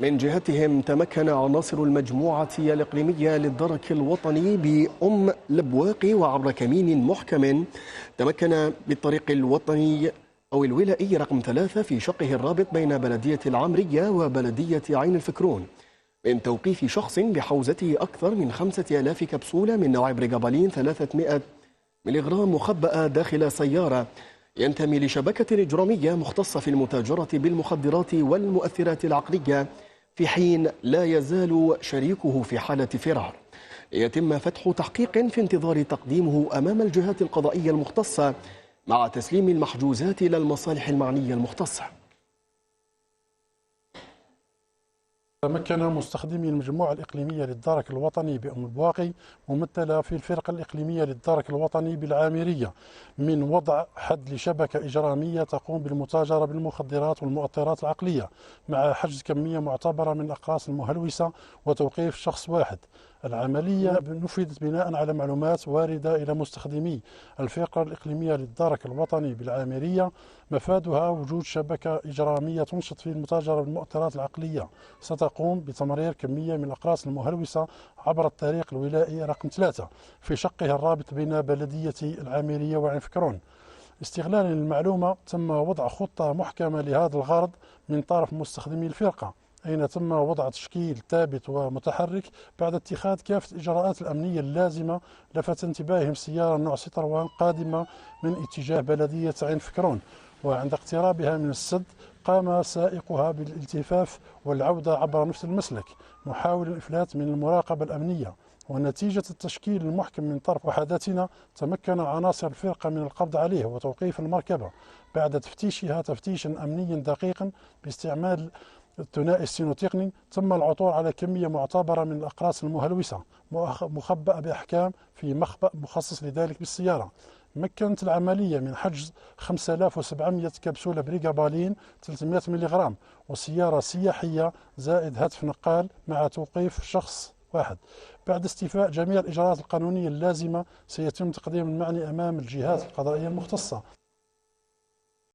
من جهتهم تمكن عناصر المجموعة الإقليمية للدرك الوطني بأم لبواقي وعبر كمين محكم تمكن بالطريق الوطني أو الولائي رقم 3 في شقه الرابط بين بلدية العمرية وبلدية عين الفكرون من توقيف شخص بحوزته أكثر من 5000 كبسولة من نوع بريغابالين 300 ملغرام مخبأة داخل سيارة ينتمي لشبكة إجرامية مختصة في المتاجرة بالمخدرات والمؤثرات العقلية، في حين لا يزال شريكه في حالة فرار. يتم فتح تحقيق في انتظار تقديمه أمام الجهات القضائية المختصة مع تسليم المحجوزات إلى المصالح المعنية المختصة. تمكن مستخدمي المجموعة الإقليمية للدرك الوطني بأم البواقي ممثلة في الفرقة الإقليمية للدرك الوطني بالعامرية من وضع حد لشبكة إجرامية تقوم بالمتاجرة بالمخدرات والمؤثرات العقلية مع حجز كمية معتبرة من الأقراص المهلوسة وتوقيف شخص واحد. العملية نفذت بناء على معلومات واردة إلى مستخدمي الفرقة الإقليمية للدرك الوطني بالعامرية، مفادها وجود شبكة إجرامية تنشط في المتاجرة بالمؤثرات العقلية ستقوم بتمرير كمية من الأقراص المهلوسة عبر الطريق الولائي رقم 3 في شقها الرابط بين بلدية العامرية وعين فكرون. استغلالا للمعلومة تم وضع خطة محكمة لهذا الغرض من طرف مستخدمي الفرقة، أين تم وضع تشكيل ثابت ومتحرك بعد اتخاذ كافة الإجراءات الأمنية اللازمة. لفت انتباههم سيارة نوع سيتروان قادمة من اتجاه بلدية عين فكرون، وعند اقترابها من السد قام سائقها بالالتفاف والعودة عبر نفس المسلك محاولا الإفلات من المراقبة الأمنية. ونتيجة التشكيل المحكم من طرف وحداتنا تمكن عناصر الفرقة من القبض عليه وتوقيف المركبة بعد تفتيشها تفتيشا أمنيا دقيقا باستعمال الثنائي السينوتقني. تم العثور على كمية معتبرة من الأقراص المهلوسة مخبأة بأحكام في مخبأ مخصص لذلك بالسيارة. مكنت العملية من حجز 5700 كبسولة بريغابالين 300 ملغرام وسيارة سياحية زائد هاتف نقال مع توقيف شخص واحد. بعد استيفاء جميع الإجراءات القانونية اللازمة سيتم تقديم المعني أمام الجهات القضائية المختصة.